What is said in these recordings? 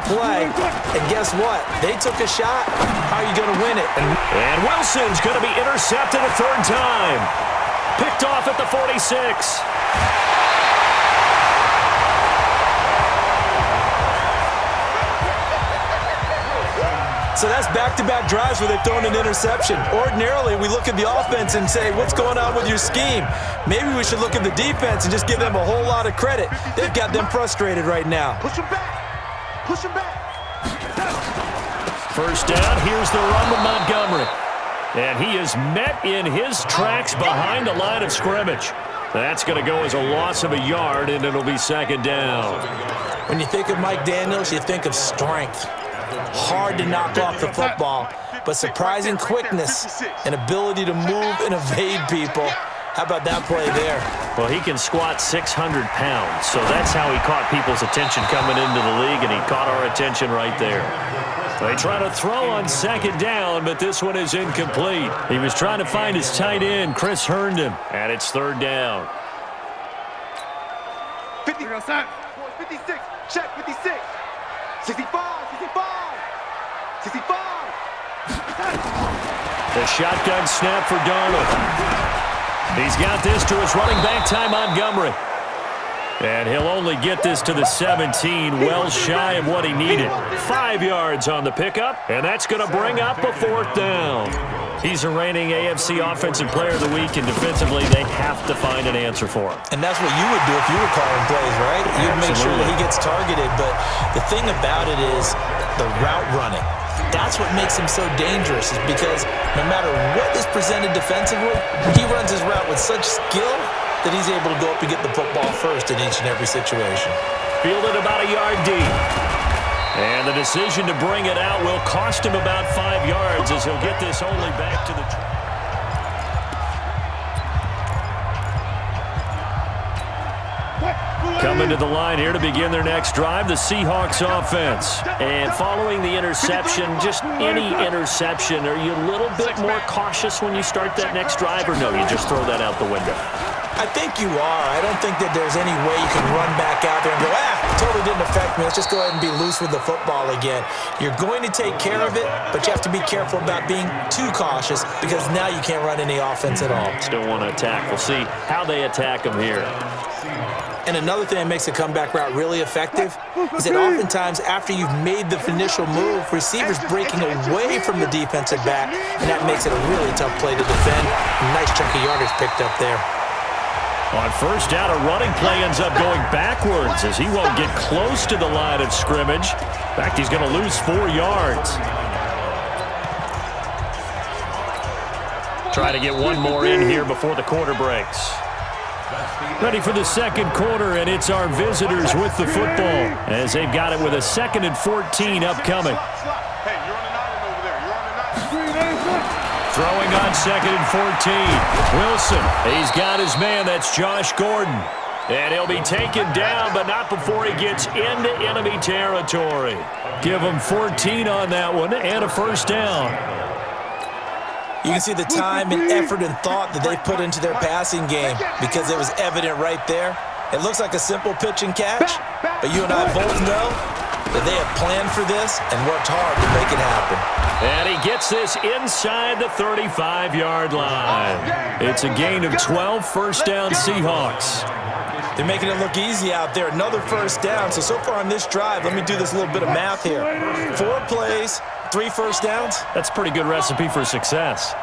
play, and guess what? They took a shot. How are you going to win it? And Wilson's going to be intercepted a third time. Picked off at the 46. So that's back-to-back drives where they've thrown an interception. Ordinarily, we look at the offense and say, what's going on with your scheme? Maybe we should look at the defense and just give them a whole lot of credit. They've got them frustrated right now. Push them back. Push them back. First down, here's the run with Montgomery. And he is met in his tracks behind the line of scrimmage. That's going to go as a loss of a yard, and it'll be second down. When you think of Mike Daniels, you think of strength. Hard to knock off the football, but surprising quickness and ability to move and evade people. How about that play there? Well, he can squat 600 pounds, so that's how he caught people's attention coming into the league, and he caught our attention right there. They try to throw on second down, but this one is incomplete. He was trying to find his tight end, Chris Herndon, and it's third down. 50, 56, check 56, 65. 65. The shotgun snap for Darnold. He's got this to his running back, Ty Montgomery. And he'll only get this to the 17, well shy of what he needed. 5 yards on the pickup, and that's going to bring up a fourth down. He's a reigning AFC Offensive Player of the Week, and defensively, they have to find an answer for him. And that's what you would do if you were calling plays, right? You'd make sure that he gets targeted, but the thing about it is the route running. That's what makes him so dangerous, is because no matter what is presented defensively, he runs his route with such skill that he's able to go up and get the football first in each and every situation. Fielded about a yard deep. And the decision to bring it out will cost him about 5 yards as he'll get this only back to the... Coming to the line here to begin their next drive, the Seahawks offense. And following the interception, just any interception, are you a little bit more cautious when you start that next drive, or no, you just throw that out the window? I think you are. I don't think that there's any way you can run back out there and go, totally didn't affect me. Let's just go ahead and be loose with the football again. You're going to take care of it, but you have to be careful about being too cautious because now you can't run any offense at all. Still want to attack. We'll see how they attack him here. And another thing that makes a comeback route really effective is that oftentimes after you've made the initial move, receivers breaking away from the defensive back, and that makes it a really tough play to defend. A nice chunk of yardage picked up there. On first down, a running play ends up going backwards as he won't get close to the line of scrimmage. In fact, he's going to lose 4 yards. Try to get one more in here before the quarter breaks. Ready for the second quarter, and it's our visitors with the football as they've got it with a 2nd and 14 upcoming. Throwing on 2nd and 14. Wilson, he's got his man. That's Josh Gordon. And he'll be taken down, but not before he gets into enemy territory. Give him 14 on that one and a first down. You can see the time and effort and thought that they put into their passing game because it was evident right there. It looks like a simple pitch and catch, but you and I both know that they have planned for this and worked hard to make it happen. And he gets this inside the 35-yard line. It's a gain of 12, first down Seahawks. They're making it look easy out there. Another first down. So far on this drive, let me do this little bit of math here. 4 plays, 3 first downs. That's a pretty good recipe for success.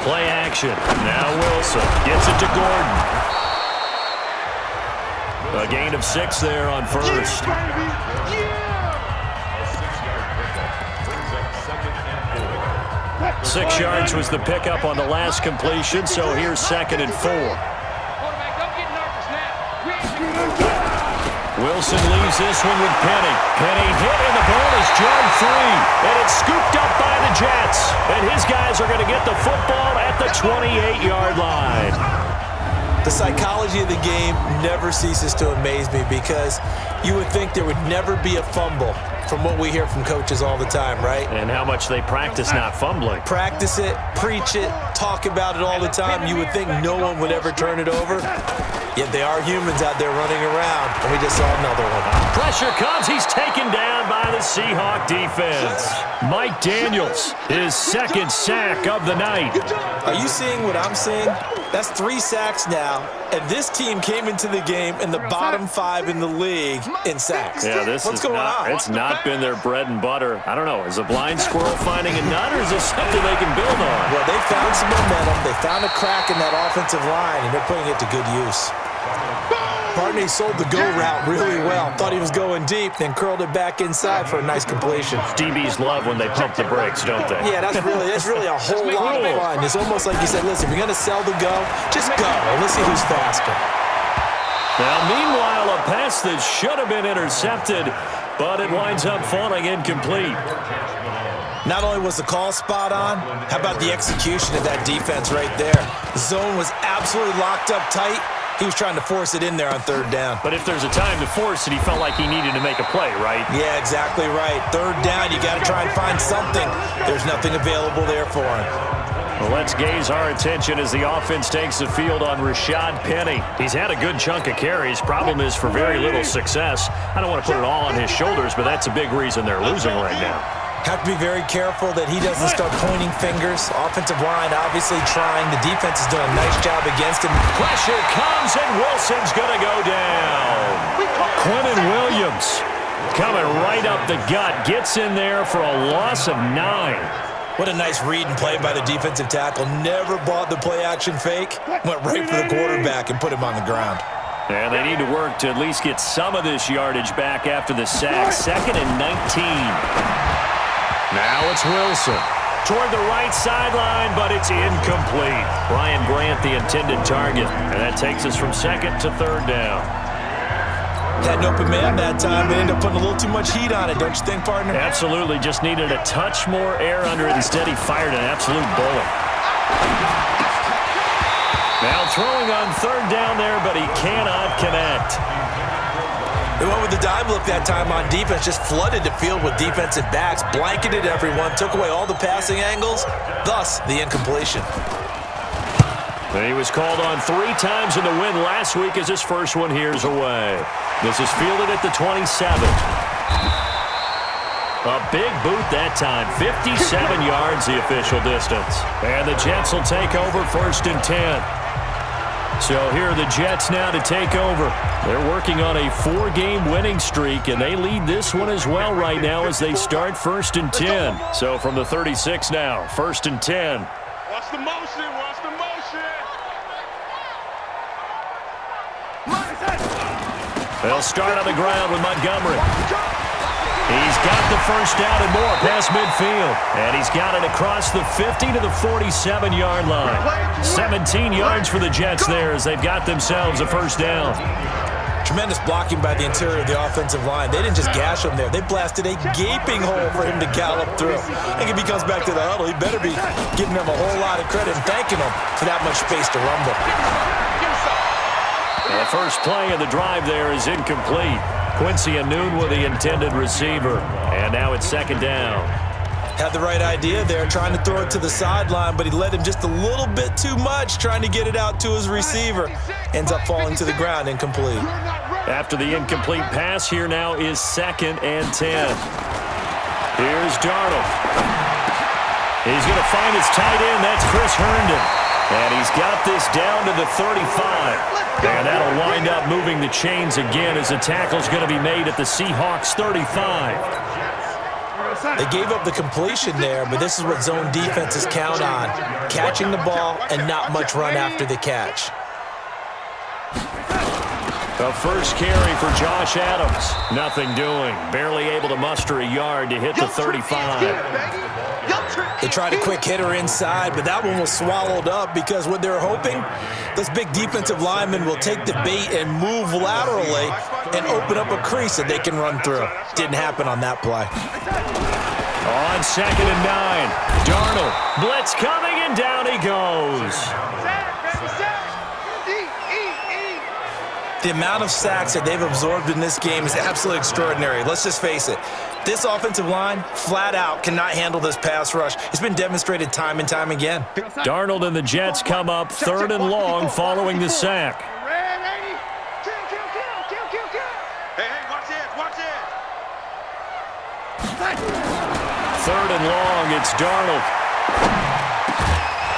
Play action. Now Wilson gets it to Gordon. A gain of 6 there on first. 6 yards was the pickup on the last completion, so here's 2nd and 4. Wilson leaves this one with Penny. Penny hit, and the ball is jarred free. And it's scooped up by the Jets. And his guys are going to get the football at the 28-yard line. The psychology of the game never ceases to amaze me because you would think there would never be a fumble from what we hear from coaches all the time, right? And how much they practice not fumbling. Practice it, preach it, talk about it all the time. You would think no one would ever turn it over. Yet they are humans out there running around, and we just saw another one. Pressure comes. He's taken down by the Seahawk defense. Mike Daniels, his second sack of the night. Are you seeing what I'm seeing? That's 3 sacks now, and this team came into the game in the bottom 5 in the league in sacks. Yeah, What's going on? It's not been their bread and butter. I don't know. Is a blind squirrel finding a nut, or is this something they can build on? Well, they found some momentum. They found a crack in that offensive line, and they're putting it to good use. Partney sold the go route really well. Thought he was going deep, then curled it back inside for a nice completion. DBs love when they pump the brakes, don't they? Yeah, that's really a whole lot of fun. It's almost like you said, listen, we're going to sell the go. Just go, and let's see who's faster. Now, meanwhile, a pass that should have been intercepted, but it winds up falling incomplete. Not only was the call spot on, how about the execution of that defense right there? The zone was absolutely locked up tight. He was trying to force it in there on 3rd down. But if there's a time to force it, he felt like he needed to make a play, right? Yeah, exactly right. 3rd down, you got to try and find something. There's nothing available there for him. Well, let's gaze our attention as the offense takes the field on Rashad Penny. He's had a good chunk of carries. Problem is for very little success. I don't want to put it all on his shoulders, but that's a big reason they're losing right now. Have to be very careful that he doesn't start pointing fingers. Offensive line obviously trying. The defense is doing a nice job against him. Pressure comes, and Wilson's going to go down. Quentin Williams coming right up the gut. Gets in there for a loss of 9. What a nice read and play by the defensive tackle. Never bought the play-action fake. Went right for the quarterback and put him on the ground. And they need to work to at least get some of this yardage back after the sack. 2nd and 19. Now it's Wilson toward the right sideline, but it's incomplete. Brian Grant, the intended target, and that takes us from 2nd to 3rd down. Had an open man that time. They ended up putting a little too much heat on it, don't you think, partner? Absolutely. Just needed a touch more air under it. Instead, he fired an absolute bullet. Now throwing on 3rd down there, but he cannot connect. They went with the dive look that time on defense, just flooded the field with defensive backs, blanketed everyone, took away all the passing angles, thus the incompletion. And he was called on 3 times in the win last week as his first one here's away. This is fielded at the 27. A big boot that time, 57 yards the official distance. And the Jets will take over 1st and 10. So here are the Jets now to take over. They're working on a 4-game winning streak, and they lead this one as well right now as they start 1st and 10. So from the 36 now, 1st and 10. Watch the motion, watch the motion. They'll start on the ground with Montgomery. He's got the 1st down and more past midfield. And he's got it across the 50 to the 47-yard line. 17 yards for the Jets there as they've got themselves a 1st down. Tremendous blocking by the interior of the offensive line. They didn't just gash him there. They blasted a gaping hole for him to gallop through. I think if he comes back to the huddle, he better be giving them a whole lot of credit and thanking them for that much space to rumble. The first play of the drive there is incomplete. Quincy Anoon with the intended receiver. And now it's 2nd down. Had the right idea there, trying to throw it to the sideline, but he led him just a little bit too much, trying to get it out to his receiver. Ends up falling to the ground, incomplete. After the incomplete pass, here now is 2nd and 10. Here's Darnold. He's going to find his tight end. That's Chris Herndon. And he's got this down to the 35. And that'll wind up moving the chains again as the tackle's going to be made at the Seahawks 35. They gave up the completion there, but this is what zone defenses count on. Catching the ball and not much run after the catch. The first carry for Josh Adams. Nothing doing. Barely able to muster a yard to hit the 35. They tried a quick hitter inside, but that one was swallowed up because what they're hoping, this big defensive lineman will take the bait and move laterally and open up a crease that they can run through. Didn't happen on that play. On 2nd and 9, Darnold. Blitz coming, and down he goes. The amount of sacks that they've absorbed in this game is absolutely extraordinary. Let's just face it. This offensive line, flat out, cannot handle this pass rush. It's been demonstrated time and time again. Darnold and the Jets come up 3rd and long following the sack. Hey, watch it, watch it. 3rd and long, it's Darnold.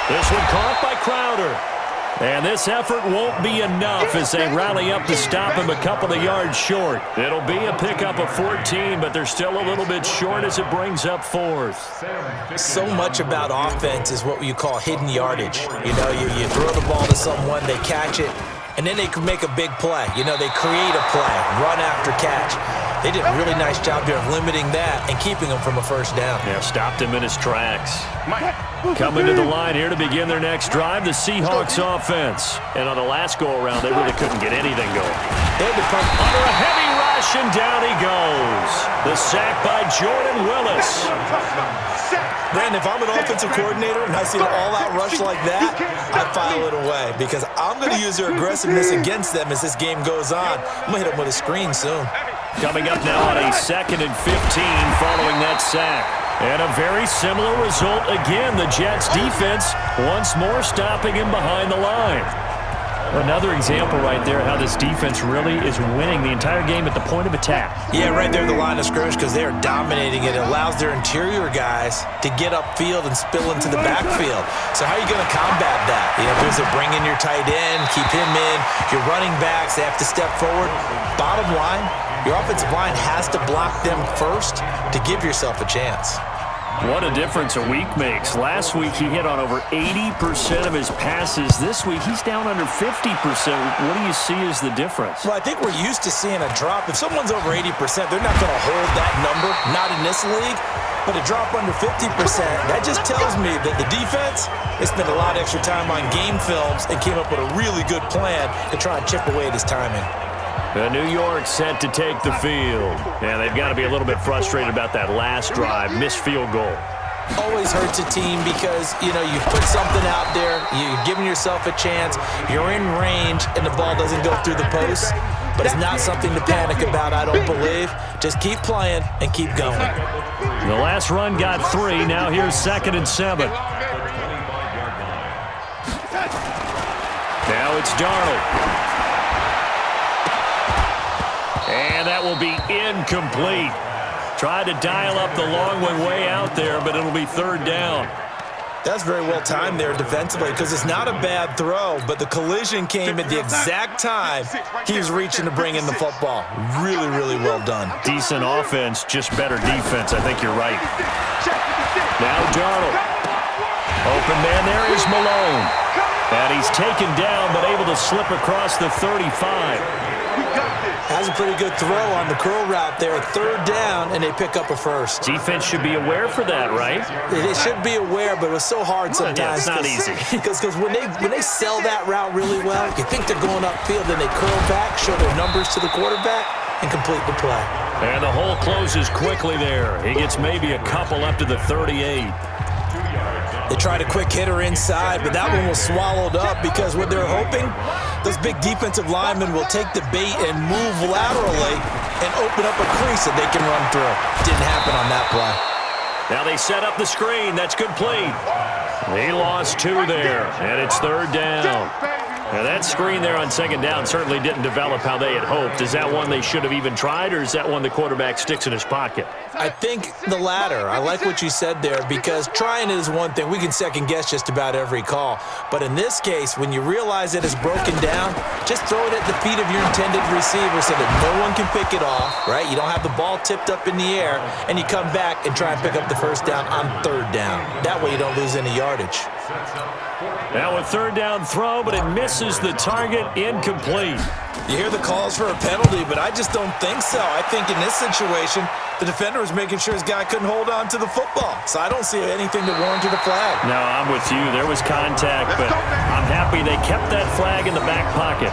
This one caught by Crowder. And this effort won't be enough as they rally up to stop him a couple of yards short. It'll be a pickup of 14, but they're still a little bit short as it brings up 4th. So much about offense is what you call hidden yardage. You know, you throw the ball to someone, they catch it, and then they can make a big play. You know, they create a play, run after catch. They did a really nice job here of limiting that and keeping him from a first down. Yeah, stopped him in his tracks. Coming to the line here to begin their next drive, the Seahawks offense. And on the last go-around, they really couldn't get anything going. They had to pump under a heavy rush, and down he goes. The sack by Jordan Willis. Brandon, if I'm an offensive coordinator and I see an all-out rush like that, I file it away because I'm going to use their aggressiveness against them as this game goes on. I'm going to hit them with a screen soon. Coming up now on a 2nd and 15 following that sack. And a very similar result again. The Jets defense once more stopping him behind the line. Another example right there how this defense really is winning the entire game at the point of attack. Yeah, right there at the line of scrimmage because they are dominating it. It allows their interior guys to get upfield and spill into the backfield. So how are you going to combat that? You know, because they bring in your tight end, keep him in. Your running backs, they have to step forward. Bottom line, your offensive line has to block them first to give yourself a chance. What a difference a week makes. Last week he hit on over 80% of his passes. This week he's down under 50%. What do you see as the difference? Well, I think we're used to seeing a drop. If someone's over 80%, they're not going to hold that number, not in this league. But a drop under 50%, that just tells me that the defense, they spent a lot of extra time on game films and came up with a really good plan to try and chip away at his timing. New York set to take the field. And they've got to be a little bit frustrated about that last drive, missed field goal. Always hurts a team because, you know, you put something out there, you're giving yourself a chance, you're in range, and the ball doesn't go through the post. But it's not something to panic about, I don't believe. Just keep playing and keep going. The last run got 3. Now here's 2nd and 7. Now it's Darnold. And that will be incomplete. Tried to dial up the long one way out there, but it'll be 3rd down. That's very well timed there defensively because it's not a bad throw, but the collision came at the exact time he was reaching to bring in the football. Really, really well done. Decent offense, just better defense. I think you're right. Now Darnold. Open man there is Malone. And he's taken down but able to slip across the 35. Has a pretty good throw on the curl route there. 3rd down, and they pick up a first. Defense should be aware for that, right? They should be aware, but it was so hard sometimes. Yeah, it's not easy. Because when they sell that route really well, you think they're going upfield, then they curl back, show their numbers to the quarterback, and complete the play. And the hole closes quickly there. He gets maybe a couple up to the 38. They tried a quick hitter inside, but that one was swallowed up because what they're hoping, those big defensive linemen will take the bait and move laterally and open up a crease that they can run through. Didn't happen on that play. Now they set up the screen. That's complete. He lost 2 there, and it's 3rd down. Now that screen there on 2nd down certainly didn't develop how they had hoped. Is that one they should have even tried, or is that one the quarterback sticks in his pocket? I think the latter. I like what you said there because trying is one thing. We can second guess just about every call. But in this case, when you realize it is broken down, just throw it at the feet of your intended receiver so that no one can pick it off, right? You don't have the ball tipped up in the air, and you come back and try and pick up the first down on 3rd down. That way you don't lose any yardage. Now a 3rd down throw, but it misses the target, incomplete. You hear the calls for a penalty, but I just don't think so. I think in this situation, the defender was making sure his guy couldn't hold on to the football. So I don't see anything that warranted a flag. No, I'm with you. There was contact, but I'm happy they kept that flag in the back pocket.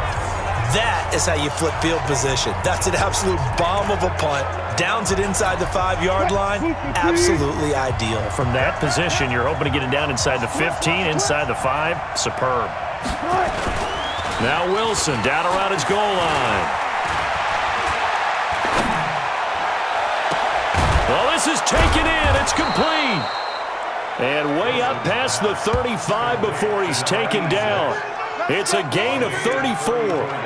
That is how you flip field position. That's an absolute bomb of a punt. Downs it inside the 5-yard line. Absolutely ideal. From that position, you're hoping to get it down inside the 15, inside the 5. Superb. Now Wilson down around his goal line. Well, this is taken in. It's complete. And way up past the 35 before he's taken down. It's a gain of 34.